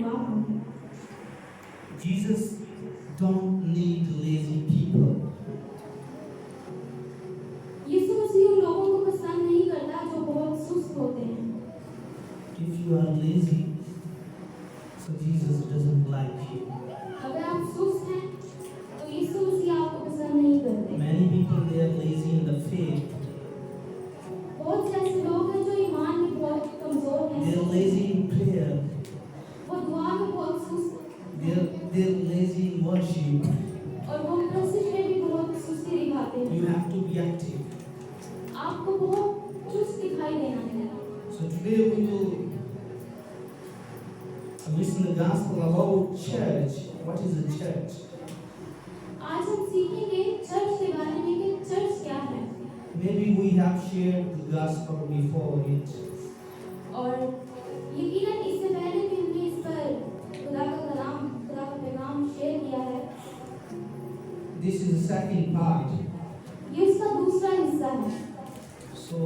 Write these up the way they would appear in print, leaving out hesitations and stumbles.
हुआ हो। Jesus don't need lazy people. यीशु मसीह उन लोगों को पसंद नहीं करता जो बहुत सुस्त होते हैं। If you are lazy, so Jesus doesn't like you. अगर आप सुस्त हैं तो यीशु मसीह आपको पसंद नहीं करते। Many people they are lazy in the faith. बहुत से ऐसे लोग हैं जो ईमान में बहुत कमजोर हैं। They are lazy in prayer. वो दुआ में बहुत सुस्त They are lazy in worship. और वो प्रसिद्ध में भी बहुत सुस्ती दिखाते हैं। You have to be active. आपको बहुत चुस्त दिखाई देना है। So today we will listen the gospel about church. What is a church? आज हम सीखेंगे चर्च के बारे में कि चर्च क्या है। Maybe we have shared the gospel before it. और यकीनन इससे पहले भी हमने इस पर खुदा का पैगाम शेयर किया है। This is the second part. ये उसका दूसरा हिस्सा है। So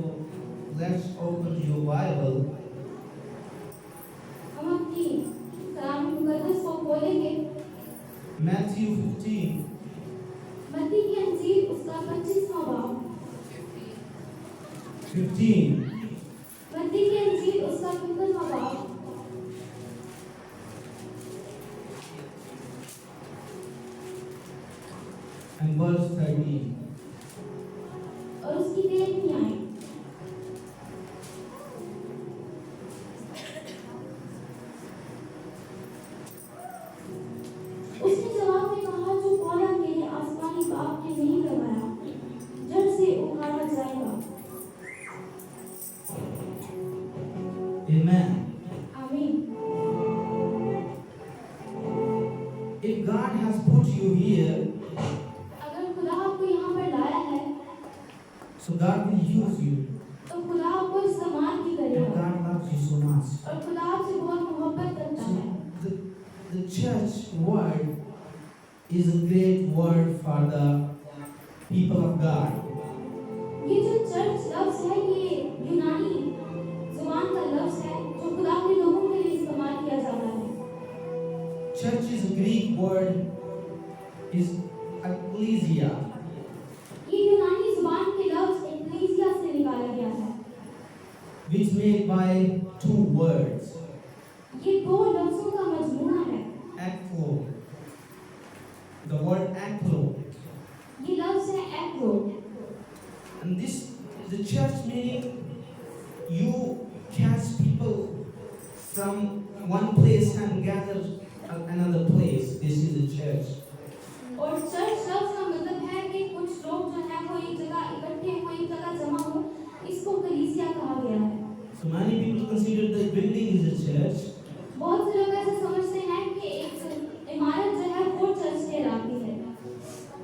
let's open your Bible. हम अपनी कलाम मुकद्दस को खोलेंगे। Matthew 15. मत्ती की इंजील उसका 25वां बाब। 15. मत्ती की इंजील उसका 15वां बाब। And verse 13. और उसकी 13वीं आयत। उसने जवाब में कहा, जो पौधा मेरे आसमानी बाप ने नहीं लगाया, जड़ से उखाड़ा जाएगा। Amen. आमीन। If God has put you here, अगर खुदा आपको यहाँ पर लाया है, so God will use you. तो खुदा आपको इस्तेमाल भी And करेगा। God loves you so much. और खुदा आपसे बहुत मोहब्बत करता So है। the church word is a great word for the people of God. ये जो चर्च लफ्ज है, ये यूनानी जुबान का लफ्ज है जो खुदा के लोगों के लिए इस्तेमाल किया जाता है। Church is a Greek word, is ecclesia. ये यूनानी जुबान के लफ्ज एक्लेसिया से निकाला गया है। Which made by two words, ये दो लफ्जों का मजमूआ है। eklo. The word eklo. ये लफ्ज है Acro. And this, the church meaning you catch people from one place and gather at another place. This is the church. और चर्च लफ्ज का मतलब है कि कुछ लोग जो है वो एक जगह इकट्ठे हो, एक जगह जमा हो, इसको कलीसिया कहा गया है। So many people consider the building is a church. बहुत से लोग ऐसा समझते हैं कि एक इमारत जो है वो चर्च कहलाती है।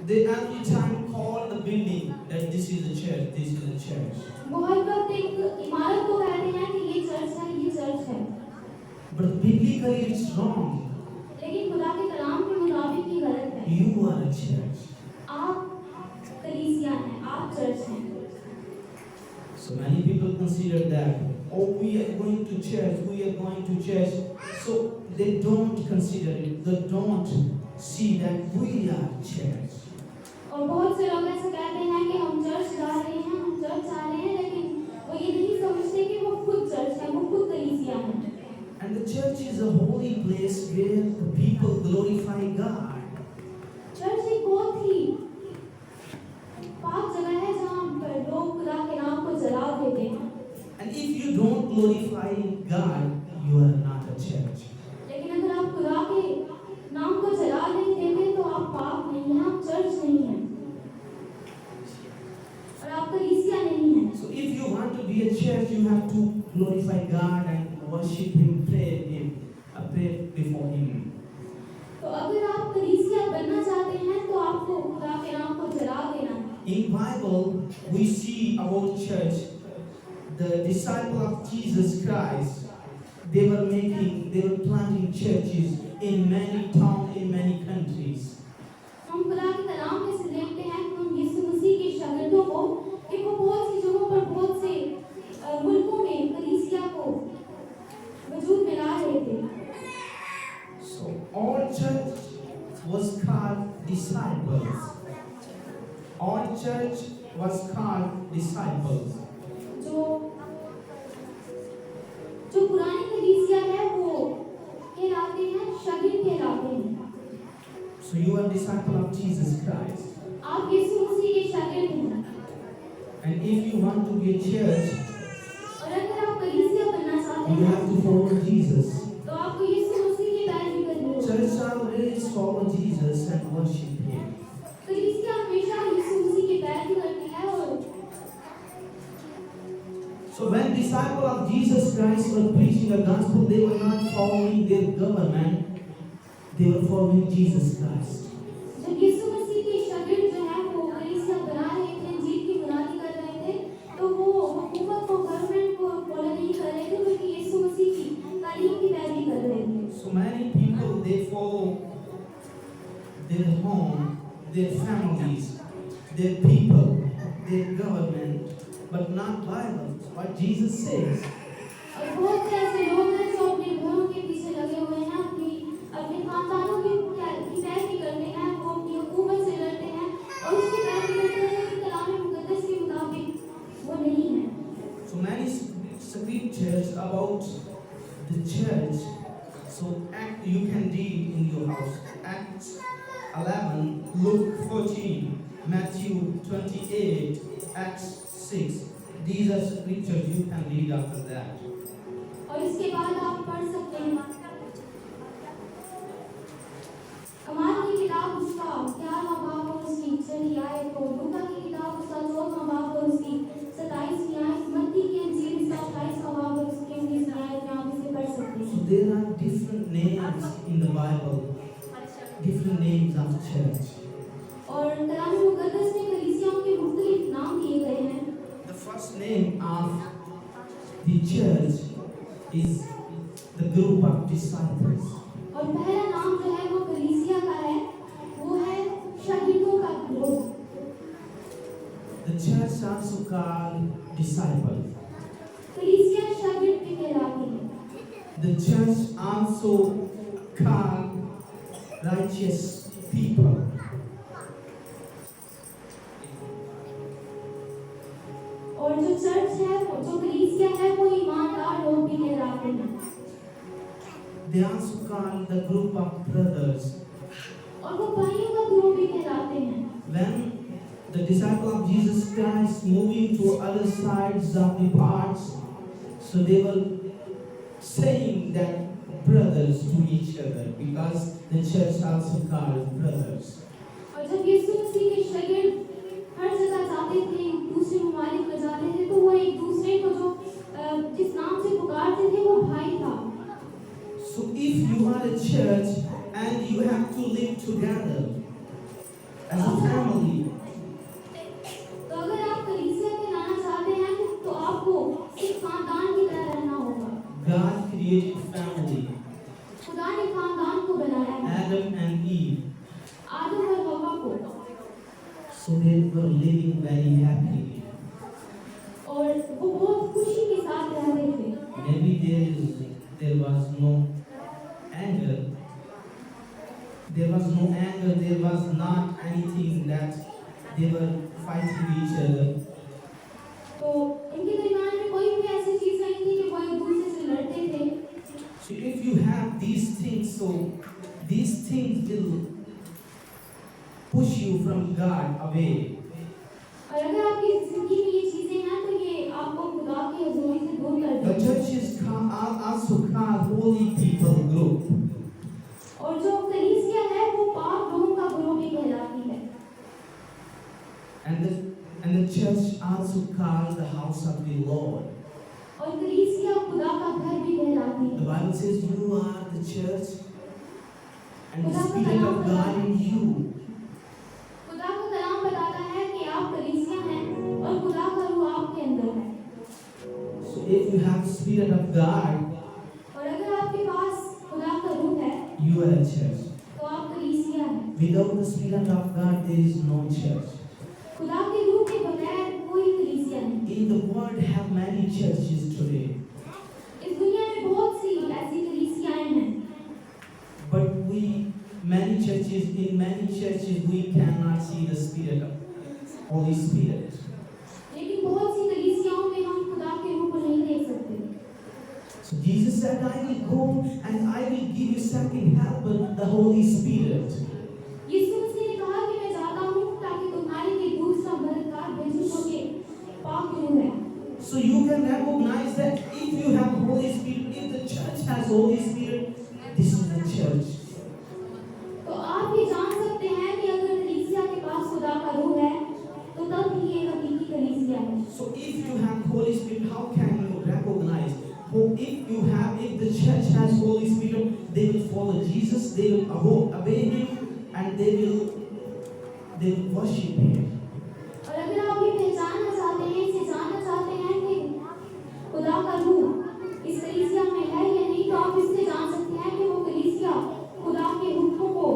They every time call the building that this is a church, this is a church. वो हर वक्त एक इमारत को कहते हैं कि ये चर्च है, ये चर्च है। But biblically it's wrong. लेकिन खुदा के कलाम के मुताबिक ये गलत है। You are a church. आप कलीसिया हैं, आप चर्च हैं। So many people consider that, oh, we are going to church, we are going to church. So they don't consider it, they don't see that we are church. और बहुत से लोग ऐसा कहते हैं कि हम चर्च जा रहे हैं, हम चर्च आ रहे हैं, लेकिन वो ये नहीं समझते कि वो खुद चर्च है, वो खुद कलीसिया है। And the church is a holy place where the people glorify God. Church एक बहुत ही पाक जगह है जहाँ पर लोग खुदा के नाम को जला देते हैं। And if you don't glorify God, you are not a church. लेकिन अगर आप खुदा के नाम को जला नहीं देते तो आप पाप नहीं हैं, आप चर्च नहीं हैं और आप कलीसिया नहीं हैं। So if you want to be a church, you have to glorify God and worship Him, pray before Him. तो अगर आप कलीसिया बनना चाहते हैं तो आपको खुदा के नाम को जला देना है। In Bible, we see about church, the disciple of Jesus Christ, they were planting churches in many towns, in many countries. हम खुदा के कलाम में से देखते हैं कि हम यीशु मसीह के शागिर्दों को कि वो बहुत सी जगहों पर बहुत से मुल्कों में कलीसिया को वजूद में ला रहे थे। called disciples. All church was called disciples. जो जो पुरानी कलीसिया है वो कहलाते हैं, शागिर्द कहलाते हैं। So you are disciple of Jesus Christ. आप यीशु मसीह के शागिर्द हैं। And if you want to be a church, और अगर आप कलीसिया बनना चाहते you हैं have to follow Jesus. तो आपको यीशु मसीह की पैरवी करनी होगी। Church always follow Jesus and worship Him. कलीसिया हमेशा यीशु मसीह की पैरवी करती है। और So when disciples of Jesus Christ were preaching the gospel, they were not following their government, they were following Jesus Christ. जब यीशु मसीह के शागिर्द जो है वो कलीसिया बना रहे थे, इंजील की बुनियादी कर रहे थे, तो वो हुकूमत को, गवर्नमेंट को फॉलो नहीं कर रहे थे, बल्कि यीशु मसीह की तालीम की पैरवी कर रहे थे। So many people, they follow their home, their families, their people, their government, but not Bible. What Jesus says. और बहुत से ऐसे लोग हैं जो अपने घरों के पीछे लगे हुए हैं, अपने खानदानों की पैरवी करते हैं, वो अपनी हुकूमत से लड़ते हैं और उसकी पैरवी करते हैं कि कलाम मुकद्दस के मुताबिक वो नहीं है। So many scriptures about the church. So you can read in your house. Acts 11, Luke 14, Matthew 28, Acts 6. These are scriptures you can read after that. और इसके बाद आप पढ़ सकते हैं कमाल की किताब उसका 11वां बाब और उसकी 6वीं आयत को, लूका की किताब उसका 14वां बाब और उसकी 27वीं आयत, मत्ती की इंजील उसका 28वां बाब और उसकी 19वीं आयत में आप इसे पढ़ सकते So हैं। there are different names in the Bible, different names of church. और कलाम मुकद्दस में कलीसियाओं के मुख्तलिफ नाम दिए गए हैं। The first name of the church is the group of disciples. और पहला नाम जो है वो कलीसिया का है, वो है शागिर्दों का group. The church also called disciples. कलीसिया शागिर्द भी कहलाती है। The church also called righteous people. और जो चर्च है, जो कलीसिया है, वो ईमानदार लोग भी कहलाते हैं। They also called the group of brothers. और वो भाइयों का ग्रुप भी कहलाते हैं। When the disciple of Jesus Christ moving to other sides of the parts, so they were saying that brothers to each other because the church also called brothers. और जब यीशु मसीह के शागिर्द हर जगह जाते थे, दूसरे ममालिक में जाते थे, तो वो एक दूसरे को जो जिस नाम से पुकारते थे वो भाई था। So if you are a church and you have to live together as a family, तो अगर आप कलीसिया कहलाना चाहते हैं तो आपको एक खानदान की तरह रहना होगा। God created family, खुदा ने खानदान को बनाया है, Adam and Eve. आदम और हव्वा को। So they were living very happily. और वो बहुत खुशी के साथ रहते थे। Maybe there was no anger. There was no anger. There was not anything that they were fighting each other. तो इनके दरमियान में कोई भी ऐसी चीज नहीं थी कि वो एक दूसरे से लड़ते थे। So if you have these things, so these things will push you from God away. और अगर आपकी जिंदगी में ये चीजें हैं तो ये आपको खुदा की हजूरी से दूर कर The देंगी। church is also called Holy People Group. और जो कलीसिया है वो पाक लोगों का ग्रुप भी कहलाती है। And the church also called the house of the Lord. और कलीसिया खुदा का घर भी कहलाती है। The Bible says you are the church and the Spirit of God in you. खुदा का कलाम बताता है कि आप कलीसिया हैं और खुदा का रूह आपके अंदर है। So if you have the Spirit of God, और अगर आपके पास खुदा का रूह है you are a church. तो आप कलीसिया हैं। Without the Spirit of God, there is no church. खुदा के रूह के बगैर कोई कलीसिया नहीं। In the world, have many churches today, इस दुनिया में बहुत सी ऐसी कलीसियाएं हैं, but many churches many churches we cannot see the Spirit of Holy Spirit. लेकिन बहुत सी कलीसियाओं में हम खुदा के रूप को नहीं देख सकते। So Jesus said, I will go and I will give you second helper, the Holy Spirit. यीशु मसीह ने कहा कि मैं जाता हूँ ताकि तुम्हारे लिए दूसरा मददगार भेजूं जो कि पाक रूह है। So you can recognize that if you have Holy Spirit, if the church has Holy Spirit, this is the church. तो आप ये जान सकते हैं कि अगर कलीसिया के पास खुदा का रूह है तो तब ही ये हकीकी कलीसिया है। So if you have Holy Spirit, how can you recognize? If the church has Holy Spirit, they will follow Jesus, they will obey Him, and they will worship Him. और अगर आप ये पहचानना चाहते हैं, इसे जानना चाहते हैं कि खुदा का रूह इस कलीसिया में है या नहीं, तो आप इससे जान सकते हैं कि वो कलीसिया खुदा के हुक्मों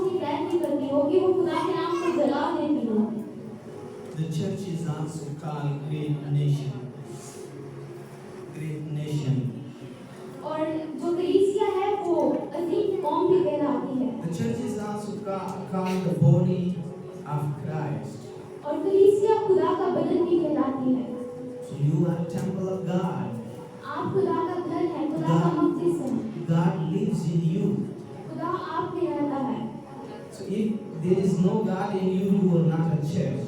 की पैरवी करती होगी, वो खुदा के नाम को जला देती होगी। The church is also called great nation. Great nation. और जो कलीसिया है वो अजीम कौम भी कहलाती है। The church is also called the body of Christ. और कलीसिया खुदा का बदन भी कहलाती है। So you are a temple of God. आप खुदा का घर है, खुदा का मक़दस है। God lives in you. खुदा आप में रहता है। So if there is no God in you, you are not a church.